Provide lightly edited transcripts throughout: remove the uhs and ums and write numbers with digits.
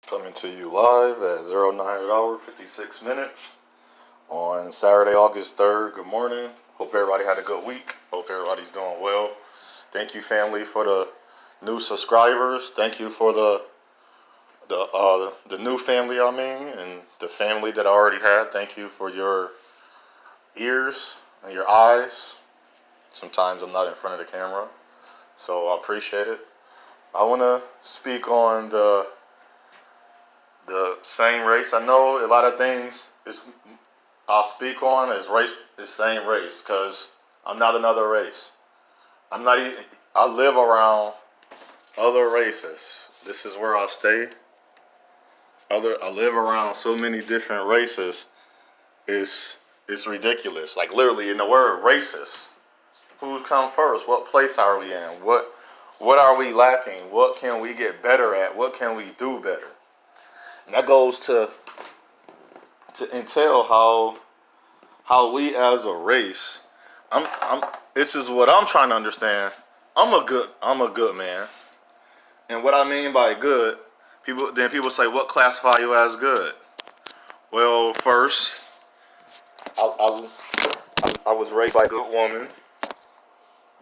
Coming to you live at 09 56 minutes on Saturday, August 3rd. Good morning. Hope everybody had a good week. Hope everybody's doing well. Thank you, family, for the new subscribers. Thank you for the new family, and the family that I already had. Thank you for your ears and your eyes. Sometimes I'm not in front of the camera, so I appreciate it. I want to speak on the same race. I know a lot of things I'll speak on is race, the same race, because I'm not another race. I'm not even, I live around other races. This is where I stay. I live around so many different races. It's ridiculous. Like literally in the word racist. Who's come first? What place are we in? What are we lacking? What can we get better at? What can we do better? And that goes to entail how we as a race. This is what I'm trying to understand. I'm a good man, and what I mean by good, people say, what classify you as good? Well, first, I was raised by a good woman,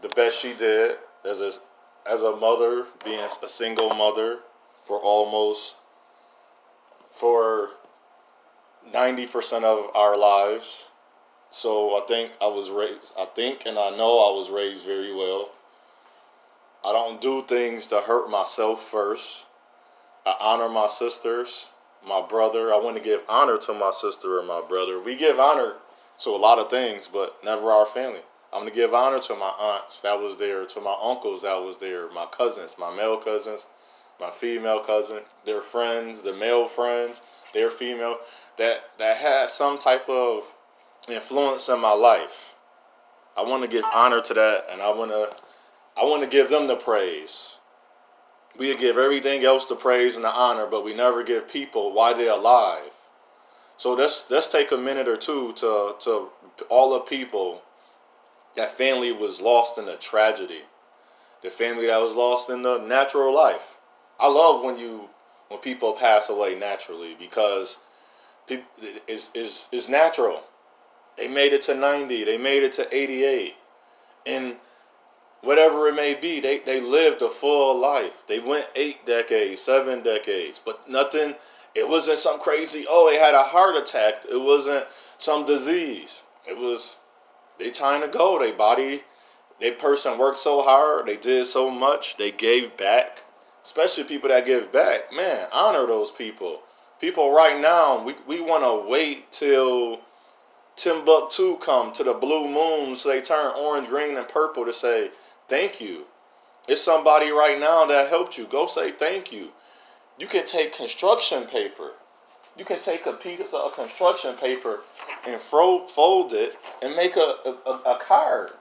the best she did as a mother, being a single mother for 90% of our lives. So I think and I know I was raised very well. I don't do things to hurt myself first. I honor my sisters, my brother. I want to give honor to my sister and my brother. We give honor to a lot of things, but never our family. I'm going to give honor to my aunts that was there, to my uncles that was there, my cousins, my male cousins, my female cousin, their friends, the male friends, their female, that had some type of influence in my life. I want to give honor to that, and I want to give them the praise. We give everything else the praise and the honor, but we never give people why they're alive. So let's take a minute or two to all the people that family was lost in a tragedy, the family that was lost in the natural life. I love when people pass away naturally, because it's natural. They made it to 90. They made it to 88. And whatever it may be, they lived a full life. They went 8 decades, 7 decades. But nothing, it wasn't some crazy, they had a heart attack. It wasn't some disease. It was, they time to go. They person worked so hard. They did so much. They gave back. Especially people that give back. Man, honor those people. People right now, we want to wait till Timbuktu come to the blue moon so they turn orange, green, and purple to say thank you. It's somebody right now that helped you. Go say thank you. You can take construction paper. You can take a piece of construction paper and fold it and make a card.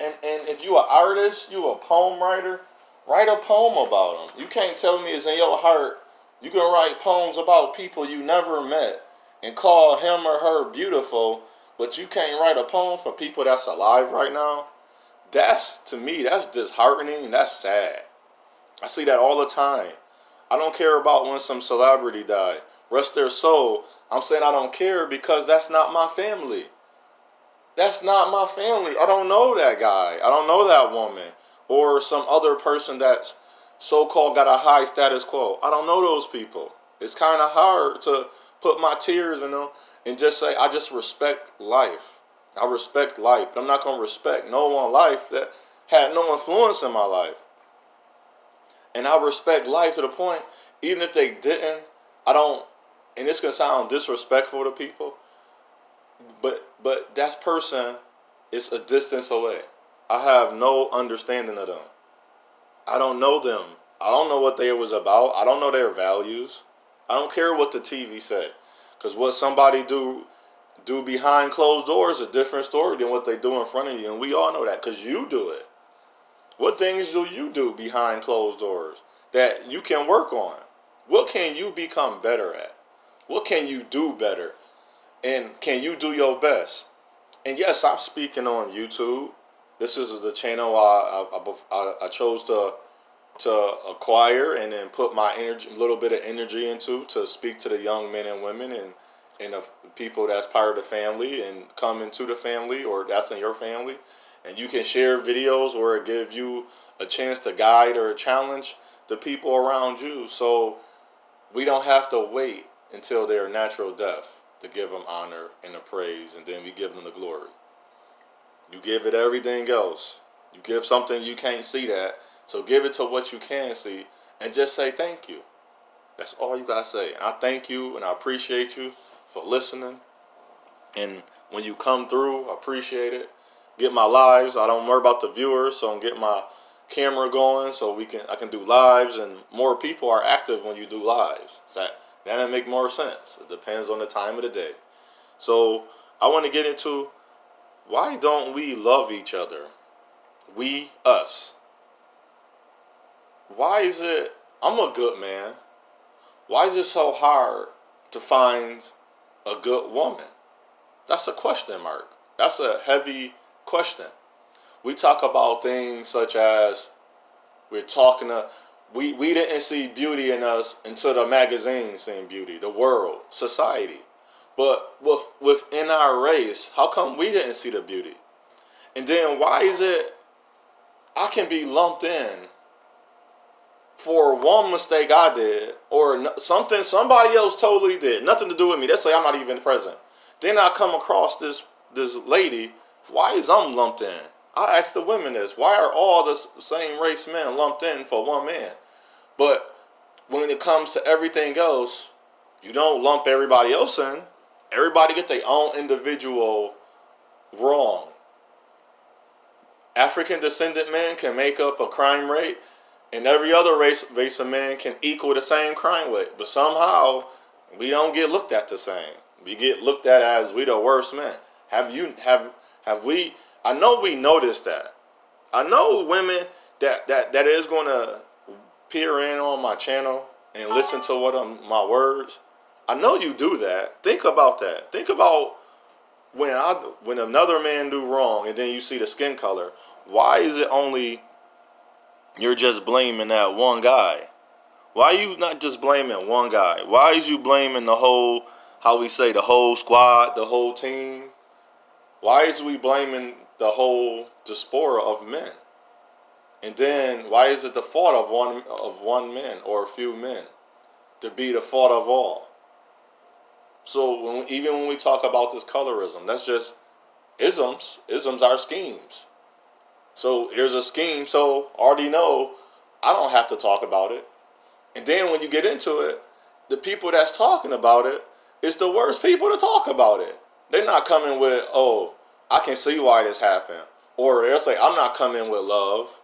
And if you an artist, you a poem writer, write a poem about them. You can't tell me it's in your heart. You can write poems about people you never met and call him or her beautiful, but you can't write a poem for people that's alive right now. To me, that's disheartening. That's sad. I see that all the time. I don't care about when some celebrity died. Rest their soul. I'm saying I don't care because that's not my family. That's not my family. I don't know that guy. I don't know that woman. Or some other person that's so-called got a high status quo. I don't know those people. It's kind of hard to put my tears in them and just say, I just respect life. I respect life. But I'm not going to respect no one life that had no influence in my life. And I respect life to the point, even if they didn't, I don't, and this can sound disrespectful to people, but that person is a distance away. I have no understanding of them. I don't know them. I don't know what they was about. I don't know their values. I don't care what the TV said. Because what somebody do behind closed doors is a different story than what they do in front of you. And we all know that because you do it. What things do you do behind closed doors that you can work on? What can you become better at? What can you do better? And can you do your best? And yes, I'm speaking on YouTube. This is the channel I chose to to acquire and then put my energy, a little bit of energy into, to speak to the young men and women and the people that's part of the family and come into the family or that's in your family. And you can share videos where it gives you a chance to guide or challenge the people around you. So we don't have to wait until their natural death to give them honor and the praise, and then we give them the glory. You give it everything else. You give something you can't see that, so give it to what you can see and just say thank you. That's all you gotta say. And I thank you and I appreciate you for listening. And when you come through, I appreciate it. Get my lives. I don't worry about the viewers, so I'm getting my camera going so I can do lives, and more people are active when you do lives. That'll make more sense. It depends on the time of the day. So I want to get into, why don't we love each other? We, us. Why is it, I'm a good man, why is it so hard to find a good woman? That's a question mark. That's a heavy question. We talk about things such as we didn't see beauty in us until the magazine seen beauty, the world, society. But within our race, how come we didn't see the beauty? And then why is it I can be lumped in for one mistake I did or something somebody else totally did, nothing to do with me. Let's say I'm not even present. Then I come across this lady. Why is I'm lumped in? I asked the women this. Why are all the same race men lumped in for one man? But when it comes to everything else, you don't lump everybody else in. Everybody get their own individual wrong. African descendant men can make up a crime rate, and every other race of men can equal the same crime rate. But somehow we don't get looked at the same. We get looked at as we the worst men. Have we? I know we noticed that. I know women that is going to peer in on my channel and listen to my words. I know you do that. Think about that. Think about when another man do wrong and then you see the skin color. Why is it only you're just blaming that one guy? Why are you not just blaming one guy? Why is you blaming the whole, how we say, the whole squad, the whole team? Why is we blaming the whole diaspora of men? And then why is it the fault of one man or a few men to be the fault of all? So even when we talk about this colorism, that's just isms. Isms are schemes. So there's a scheme, so already know I don't have to talk about it. And then when you get into it, the people that's talking about it is the worst people to talk about it. They're not coming with, oh, I can see why this happened. Or they'll say, I'm not coming with love.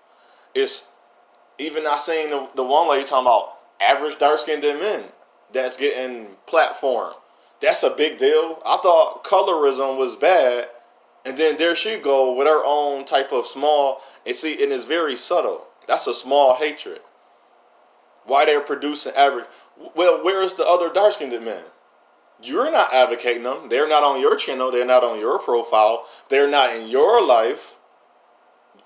It's even not saying the one lady talking about average dark-skinned men that's getting platform. That's a big deal. I thought colorism was bad. And then there she go with her own type of small, and it's very subtle. That's a small hatred. Why they're producing average. Well, where is the other dark-skinned men? You're not advocating them. They're not on your channel. They're not on your profile. They're not in your life.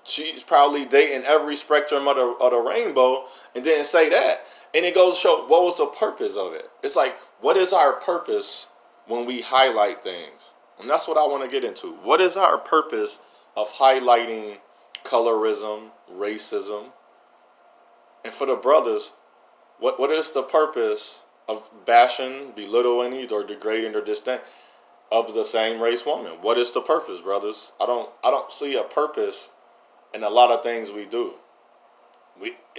She's probably dating every spectrum of the rainbow, and then say that. And it goes to show, what was the purpose of it? It's like, what is our purpose when we highlight things? And that's what I want to get into. What is our purpose of highlighting colorism, racism? And for the brothers, what is the purpose of bashing, belittling, or degrading or disdain of the same race woman? What is the purpose, brothers? I don't see a purpose in a lot of things we do.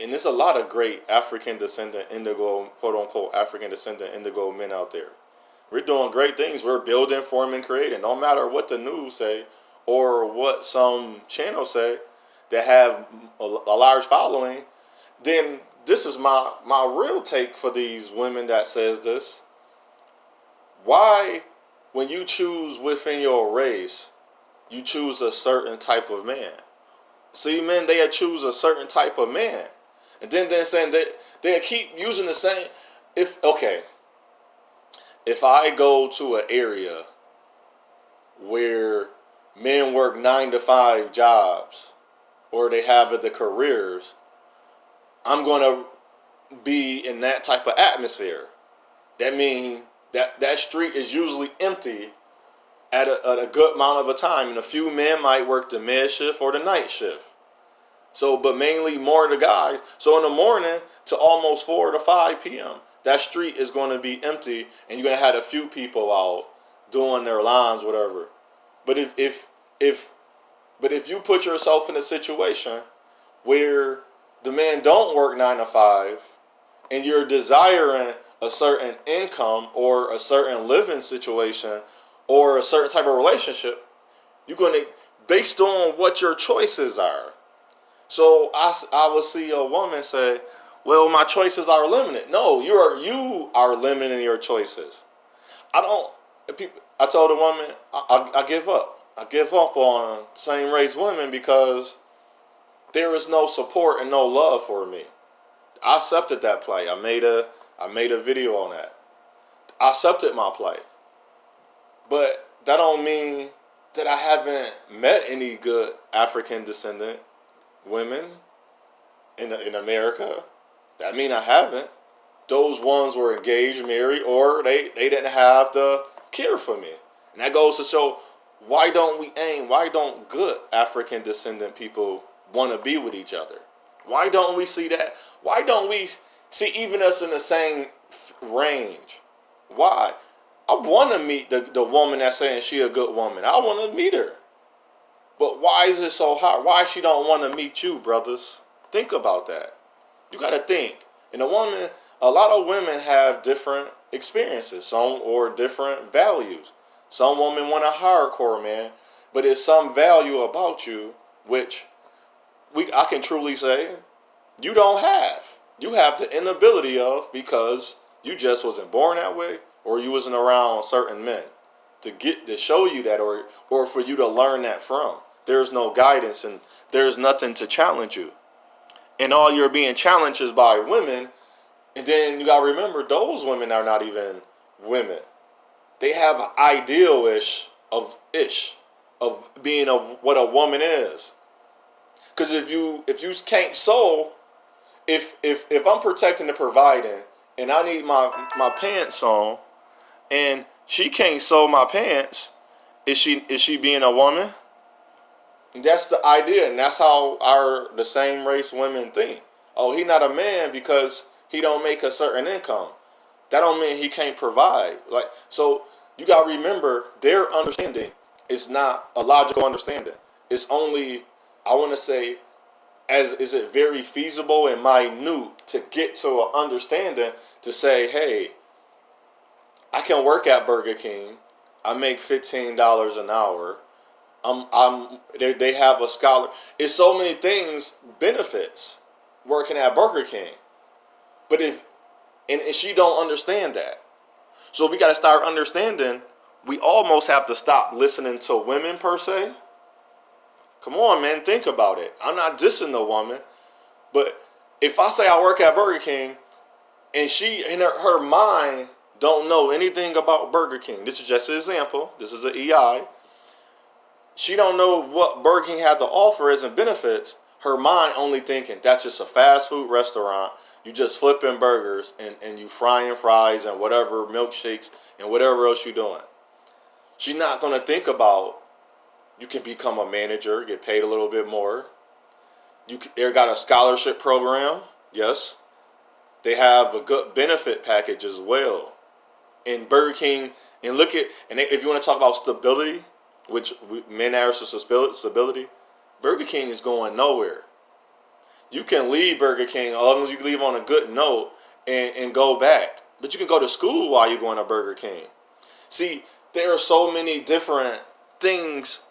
And there's a lot of great African descendant indigo, quote unquote, African descendant indigo men out there. We're doing great things. We're building, forming, creating. No matter what the news say or what some channels say that have a large following, then this is my real take for these women that says this. Why, when you choose within your race, you choose a certain type of man? See, men, they choose a certain type of man. And then they're saying that they keep using the same. If I go to an area where men work 9-to-5 jobs or they have the careers, I'm going to be in that type of atmosphere. That means that street is usually empty at a good amount of a time, and a few men might work the mid shift or the night shift. So, but mainly more of the guys. So in the morning to almost 4 to 5 p.m., that street is going to be empty, and you're going to have a few people out doing their lines, whatever. But if you put yourself in a situation where the man don't work 9 to 5, and you're desiring a certain income or a certain living situation or a certain type of relationship, you're going to, based on what your choices are. So I will see a woman say, well, my choices are limited. No, you are limiting your choices. I told a woman, I give up. I give up on same race women because there is no support and no love for me. I accepted that plight. I made a video on that. I accepted my plight. But that don't mean that I haven't met any good African descendant women in America. That mean I haven't. Those ones were engaged, married, or they didn't have the care for me. And that goes to show, why don't good African descendant people want to be with each other? Why don't we see that? Why don't we see even us in the same range? Why? I want to meet the woman that's saying she a good woman. I want to meet her. But why is it so hard? Why she don't want to meet you, brothers? Think about that. You got to think. And a lot of women have different experiences, or different values. Some women want a hardcore man, but it's some value about you which I can truly say you don't have. You have the inability of, because you just wasn't born that way, or you wasn't around certain men to show you that, or for you to learn that from. There's no guidance, and there's nothing to challenge you. And all you're being challenged is by women. And then you gotta remember, those women are not even women. They have an ideal of being what a woman is. Because if you can't sew, if I'm protecting and providing, and I need my pants on, and she can't sew my pants, is she being a woman? And that's the idea, and that's how the same race women think. Oh, he not a man because he don't make a certain income. That don't mean he can't provide. So you gotta remember, their understanding is not a logical understanding. It's only, I want to say, is it very feasible and minute to get to an understanding to say, hey, I can work at Burger King. I make $15 an hour. They have a scholar. It's so many things, benefits, working at Burger King. But if she don't understand that. So we got to start understanding, we almost have to stop listening to women per se. Come on, man, think about it. I'm not dissing the woman, but if I say I work at Burger King and she in her mind don't know anything about Burger King. This is just an example. This is an EI. She don't know what Burger King had to offer as in benefits. Her mind only thinking that's just a fast food restaurant. You just flipping burgers and you frying fries and whatever, milkshakes and whatever else you're doing. She's not going to think about you can become a manager, get paid a little bit more. They got a scholarship program. Yes. They have a good benefit package as well. In Burger King, and if you want to talk about stability, which men are stability, Burger King is going nowhere. You can leave Burger King as long as you leave on a good note and go back. But you can go to school while you're going to Burger King. See, there are so many different benefits.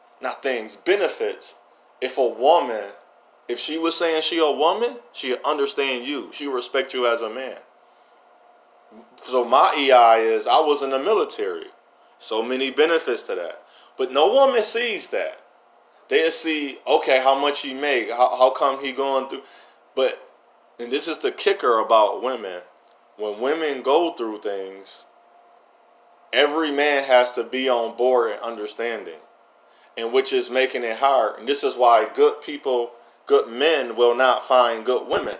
If she was saying she a woman, she'll understand you. She'll respect you as a man. So my EI is, I was in the military. So many benefits to that. But no woman sees that. They see, okay, how much he make, how come he going through. And this is the kicker about women. When women go through things, every man has to be on board and understanding. And which is making it hard. And this is why good men will not find good women.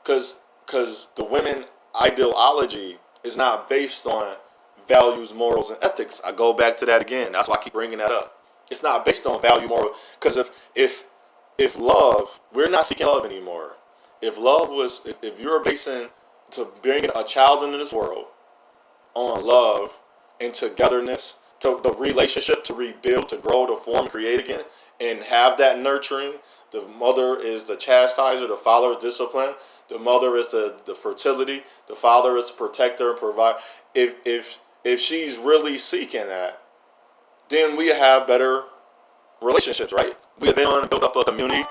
because the women ideology is not based on values, morals, and ethics. I go back to that again. That's why I keep bringing that up. It's not based on value, moral. Because if love, we're not seeking love anymore. If love was, if you're basing to bring a child into this world on love and togetherness, to the relationship to rebuild, to grow, to form, create again, and have that nurturing. The mother is the chastiser, the father is discipline, the mother is the fertility, the father is protector and provide. If she's really seeking that, then we have better relationships, right? We then want to build up a community,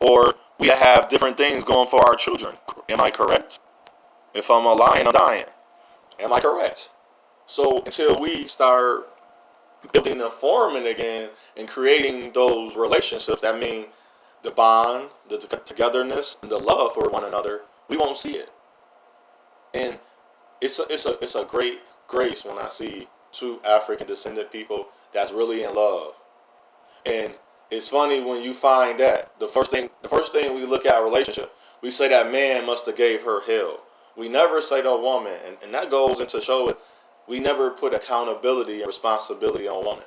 or we have different things going for our children. Am I correct? If I'm lying, I'm dying. Am I correct? So until we start building and forming again and creating those relationships, that mean the bond, the togetherness, and the love for one another, we won't see it. And it's a great grace when I see two African descendant people that's really in love. And it's funny when you find that the first thing we look at a relationship, we say that man must have gave her hell. We never say the woman, and that goes into show it. We never put accountability and responsibility on women.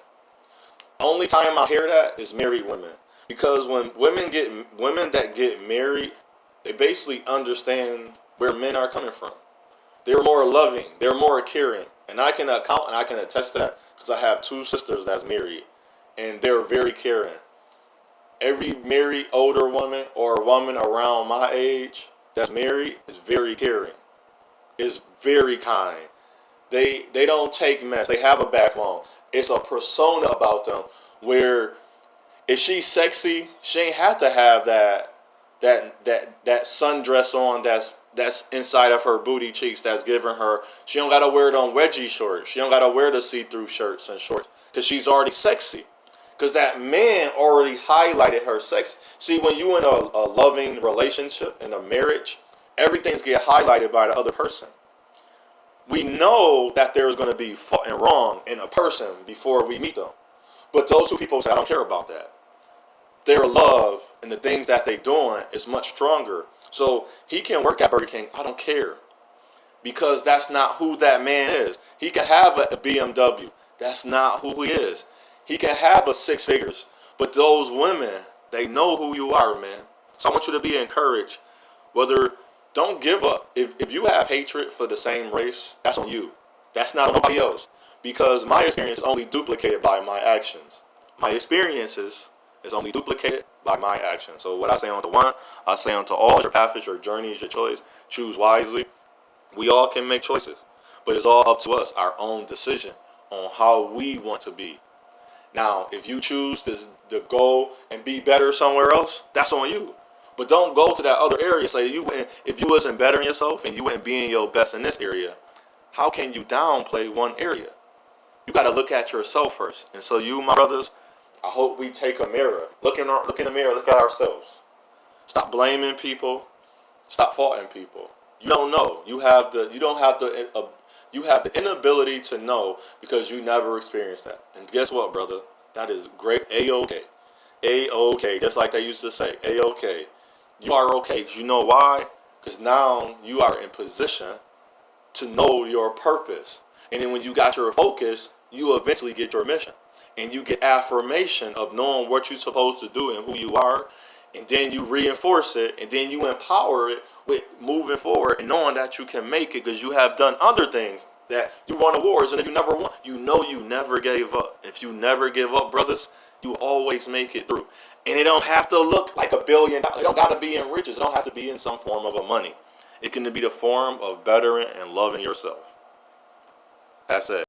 Only time I hear that is married women, because when women that get married, they basically understand where men are coming from. They're more loving, they're more caring, and I can account and I can attest to that because I have two sisters that's married, and they're very caring. Every married older woman or a woman around my age that's married is very caring, is very kind. They don't take mess. They have a backbone. It's a persona about them where if she's sexy, she ain't have to have that sundress on that's inside of her booty cheeks that's giving her. She don't gotta wear them wedgie shorts. She don't gotta wear the see-through shirts and shorts because she's already sexy. Because that man already highlighted her sex. See, when you in a loving relationship, in a marriage, everything's get highlighted by the other person. We know that there's going to be fault and wrong in a person before we meet them. But those two people say, I don't care about that. Their love and the things that they're doing is much stronger. So he can work at Burger King. I don't care. Because that's not who that man is. He can have a BMW. That's not who he is. He can have a six figures. But those women, they know who you are, man. So I want you to be encouraged. Don't give up. If you have hatred for the same race, that's on you. That's not on nobody else. Because my experience is only duplicated by my actions. My experiences is only duplicated by my actions. So what I say unto one, I say unto all. Your path is your journey, is your choice. Choose wisely. We all can make choices. But it's all up to us, our own decision on how we want to be. Now, if you choose to go and be better somewhere else, that's on you. But don't go to that other area. Say if you wasn't bettering yourself and you weren't being your best in this area, how can you downplay one area? You got to look at yourself first. And so you, my brothers, I hope we take a mirror. Look in the mirror. Look at ourselves. Stop blaming people. Stop faulting people. You don't know. You have the inability to know because you never experienced that. And guess what, brother? That is great. A-okay. A-okay. Just like they used to say. A-okay. You are okay. Because you know why? Because now you are in position to know your purpose. And then when you got your focus, you eventually get your mission. And you get affirmation of knowing what you're supposed to do and who you are. And then you reinforce it. And then you empower it with moving forward and knowing that you can make it because you have done other things that you won awards and if you never won. You know you never gave up. If you never give up, brothers, you always make it through. And it don't have to look like $1 billion. It don't got to be in riches. It don't have to be in some form of a money. It can be the form of bettering and loving yourself. That's it.